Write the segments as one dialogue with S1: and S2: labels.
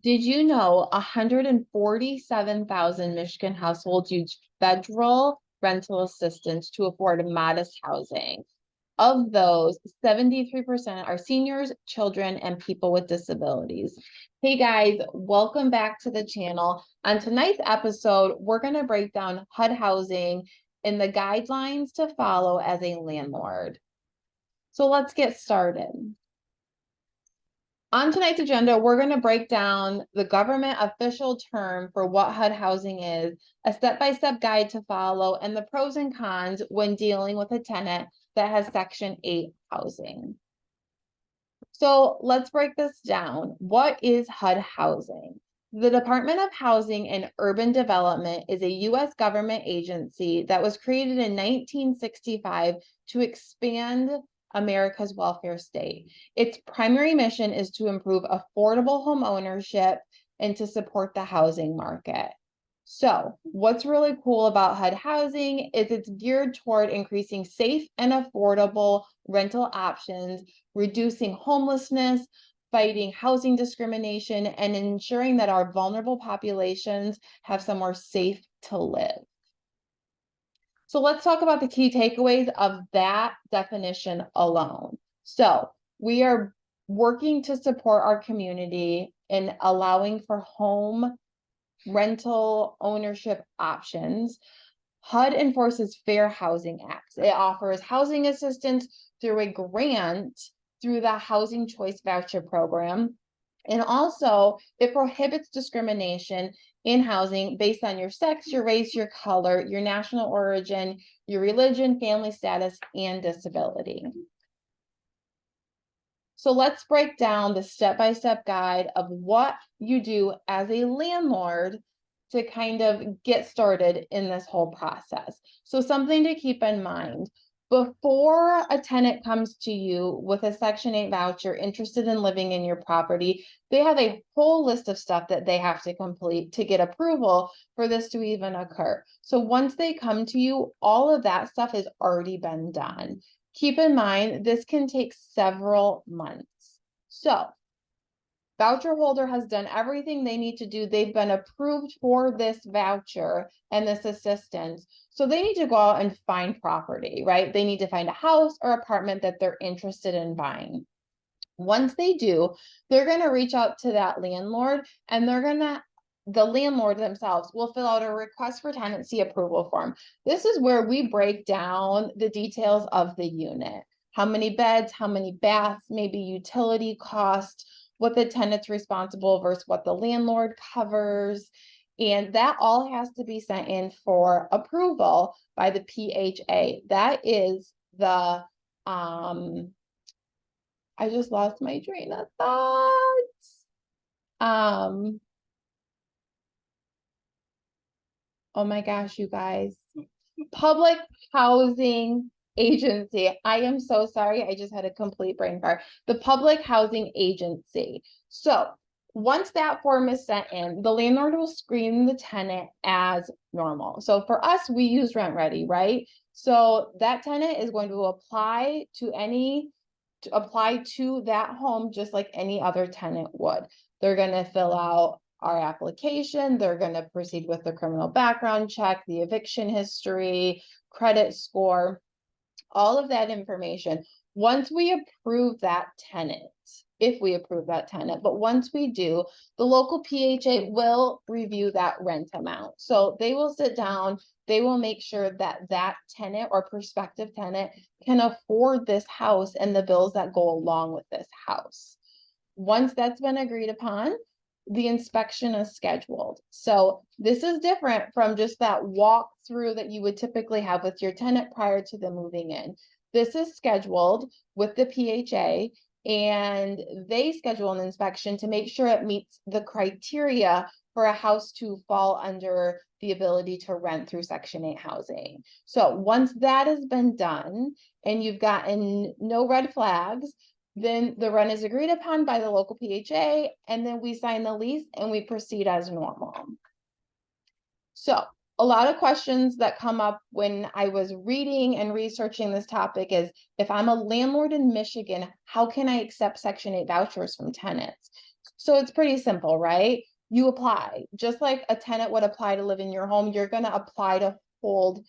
S1: Did you know 147,000 Michigan households use federal rental assistance to afford modest housing? Of those, 73% are seniors, children, and people with disabilities. Hey guys, welcome back to the channel. On tonight's episode, we're going to break down HUD housing and the guidelines to follow as a landlord. So let's get started. On tonight's agenda, we're going to break down the government official term for what HUD housing is, a step-by-step guide to follow, and the pros and cons when dealing with a tenant that has Section 8 housing. So let's break this down. What is HUD housing? The Department of Housing and Urban Development is a U.S. government agency that was created in 1965 to expand America's welfare state. Its primary mission is to improve affordable home ownership and to support the housing market. So what's really cool about HUD housing is it's geared toward increasing safe and affordable rental options, reducing homelessness, fighting housing discrimination, and ensuring that our vulnerable populations have somewhere safe to live. So let's talk about the key takeaways of that definition alone. So we are working to support our community in allowing for home rental ownership options. HUD enforces Fair Housing Acts. It offers housing assistance through a grant through the Housing Choice Voucher program. And also, it prohibits discrimination in housing based on your sex, your race, your color, your national origin, your religion, family status, and disability. So let's break down the step-by-step guide of what you do as a landlord to kind of get started in this whole process. So something to keep in mind. Before a tenant comes to you with a Section 8 voucher interested in living in your property, they have a whole list of stuff that they have to complete to get approval for this to even occur. So once they come to you, all of that stuff has already been done. Keep in mind, this can take several months. So voucher holder has done everything they need to do. They've been approved for this voucher and this assistance. So they need to go out and find property, right? They need to find a house or apartment that they're interested in buying. Once they do, they're going to reach out to that landlord, and the landlord themselves will fill out a request for tenancy approval form. This is where we break down the details of the unit. How many beds, how many baths, maybe utility cost, what the tenant's responsible versus what the landlord covers. And that all has to be sent in for approval by the PHA. That is the, I just lost my train of thoughts. Oh my gosh, you guys. Public Housing Agency. I am so sorry. I just had a complete brain fart. The Public Housing Agency. So once that form is sent in, the landlord will screen the tenant as normal. So for us, we use Rent Ready, right? So that tenant is going to apply to that home just like any other tenant would. They're going to fill out our application. They're going to proceed with the criminal background check, the eviction history, credit score, all of that information. Once we approve that tenant, if we approve that tenant, but once we do, the local PHA will review that rent amount. So they will sit down, they will make sure that that tenant or prospective tenant can afford this house and the bills that go along with this house. Once that's been agreed upon, the inspection is scheduled. So this is different from just that walkthrough that you would typically have with your tenant prior to them moving in. This is scheduled with the PHA, and they schedule an inspection to make sure it meets the criteria for a house to fall under the ability to rent through Section 8 housing. So once that has been done and you've gotten no red flags, then the rent is agreed upon by the local PHA, and then we sign the lease and we proceed as normal. So a lot of questions that come up when I was reading and researching this topic is, if I'm a landlord in Michigan, how can I accept Section 8 vouchers from tenants? So it's pretty simple, right? You apply, just like a tenant would apply to live in your home, you're gonna apply to hold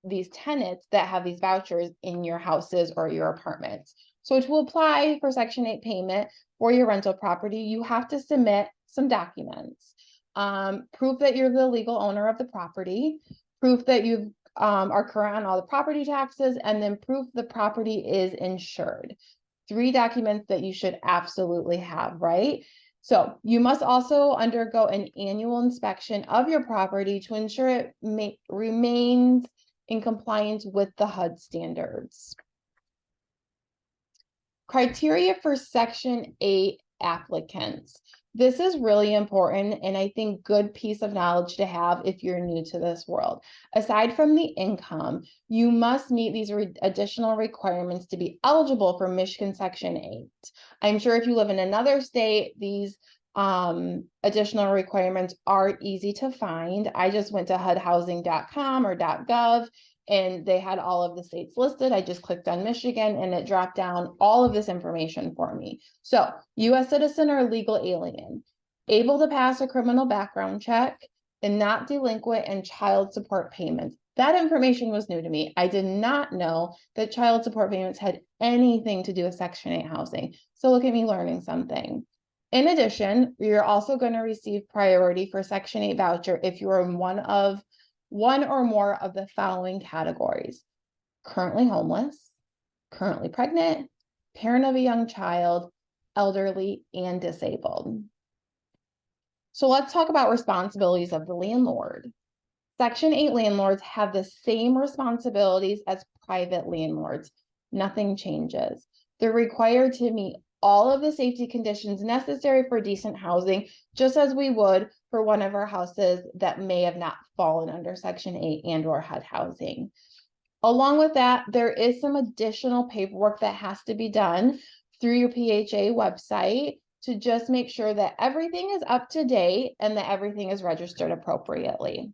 S1: these tenants that have these vouchers in your houses or your apartments. So to apply for Section 8 payment for your rental property, you have to submit some documents. Proof that you're the legal owner of the property, proof that you are current on all the property taxes, and then proof the property is insured. 3 documents that you should absolutely have, right? So you must also undergo an annual inspection of your property to ensure it remains in compliance with the HUD standards. Criteria for Section 8 applicants. This is really important, and I think good piece of knowledge to have if you're new to this world. Aside from the income, you must meet these additional requirements to be eligible for Michigan Section 8. I'm sure if you live in another state, these additional requirements are easy to find. I just went to hudhousing.com or .gov, and they had all of the states listed. I just clicked on Michigan and it dropped down all of this information for me. So, US citizen or legal alien, able to pass a criminal background check, and not delinquent in child support payments. That information was new to me. I did not know that child support payments had anything to do with Section 8 housing. So look at me learning something. In addition, you're also going to receive priority for Section 8 voucher if you are in one or more of the following categories: currently homeless, currently pregnant, parent of a young child, elderly, and disabled. So let's talk about responsibilities of the landlord. Section 8 landlords have the same responsibilities as private landlords. Nothing changes. They're required to meet all of the safety conditions necessary for decent housing, just as we would for one of our houses that may have not fallen under Section 8 and or HUD housing. Along with that, there is some additional paperwork that has to be done through your PHA website to just make sure that everything is up to date and that everything is registered appropriately.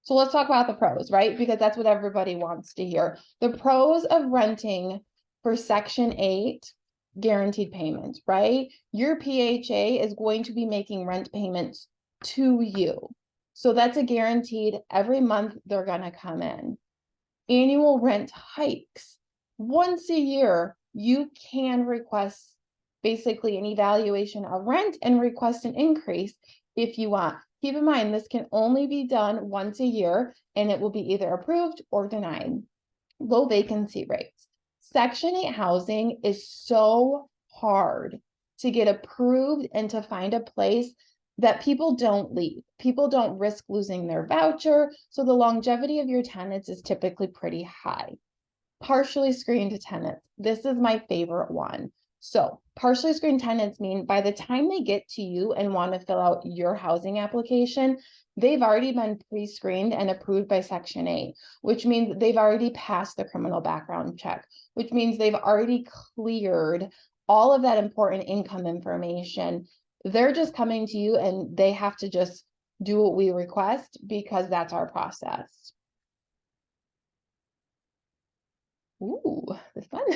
S1: So let's talk about the pros, right? Because that's what everybody wants to hear. The pros of renting for Section 8 guaranteed payments, right? Your PHA is going to be making rent payments to you. So that's a guaranteed every month they're going to come in. Annual rent hikes. Once a year, you can request basically an evaluation of rent and request an increase if you want. Keep in mind, this can only be done once a year and it will be either approved or denied. Low vacancy rates. Section 8 housing is so hard to get approved and to find a place that people don't leave. People don't risk losing their voucher, so the longevity of your tenants is typically pretty high. Partially screened tenants. This is my favorite one. So partially screened tenants mean by the time they get to you and want to fill out your housing application, they've already been pre-screened and approved by Section 8, which means they've already passed the criminal background check, which means they've already cleared all of that important income information. They're just coming to you and they have to just do what we request because that's our process. Ooh, this one.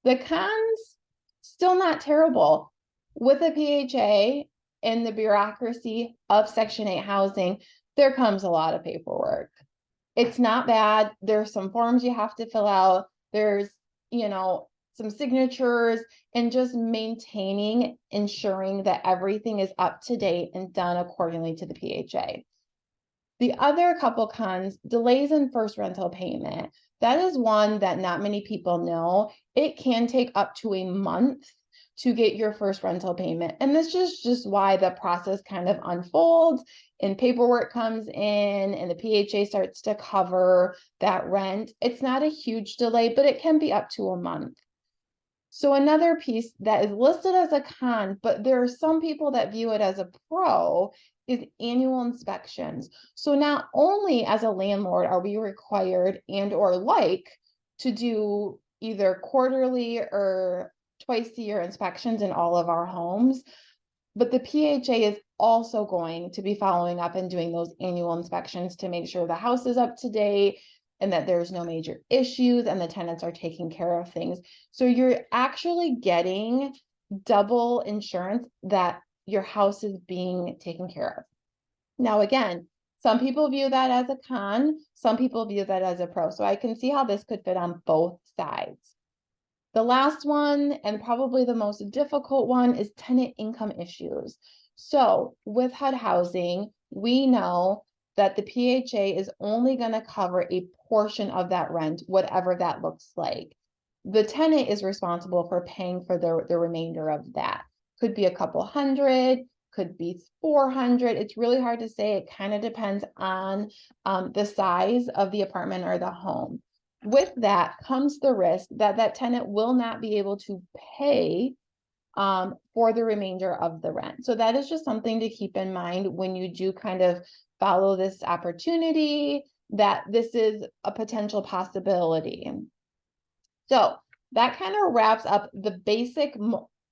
S1: The cons, still not terrible. With a PHA and the bureaucracy of Section 8 housing, there comes a lot of paperwork. It's not bad. There's some forms you have to fill out. There's, some signatures, and just maintaining, ensuring that everything is up to date and done accordingly to the PHA. The other couple cons, delays in first rental payment. That is one that not many people know. It can take up to a month to get your first rental payment. And this is just why the process kind of unfolds and paperwork comes in and the PHA starts to cover that rent. It's not a huge delay, but it can be up to a month. So another piece that is listed as a con, but there are some people that view it as a pro, is annual inspections. So not only as a landlord are we required and or like to do either quarterly or twice a year inspections in all of our homes, but the PHA is also going to be following up and doing those annual inspections to make sure the house is up to date and that there's no major issues and the tenants are taking care of things. So you're actually getting double insurance that your house is being taken care of. Now, again, some people view that as a con, some people view that as a pro. So I can see how this could fit on both sides. The last one, and probably the most difficult one, is tenant income issues. So with HUD Housing, we know that the PHA is only going to cover a portion of that rent, whatever that looks like. The tenant is responsible for paying for the remainder of that. Could be a couple hundred, could be 400. It's really hard to say. It kind of depends on the size of the apartment or the home. With that comes the risk that that tenant will not be able to pay for the remainder of the rent. So that is just something to keep in mind when you do kind of follow this opportunity, that this is a potential possibility. So that kind of wraps up the basic,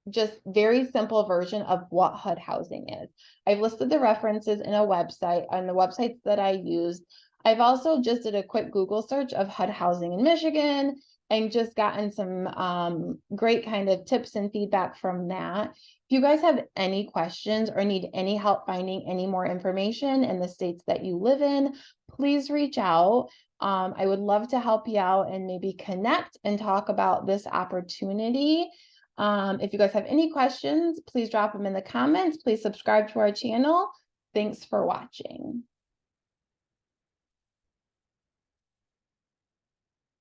S1: just very simple version of what HUD housing is. I've listed the references in a website on the websites that I used. I've also just did a quick Google search of HUD housing in Michigan and just gotten some great kind of tips and feedback from that. If you guys have any questions or need any help finding any more information in the states that you live in, please reach out. I would love to help you out and maybe connect and talk about this opportunity. If you guys have any questions, please drop them in the comments. Please subscribe to our channel. Thanks for watching.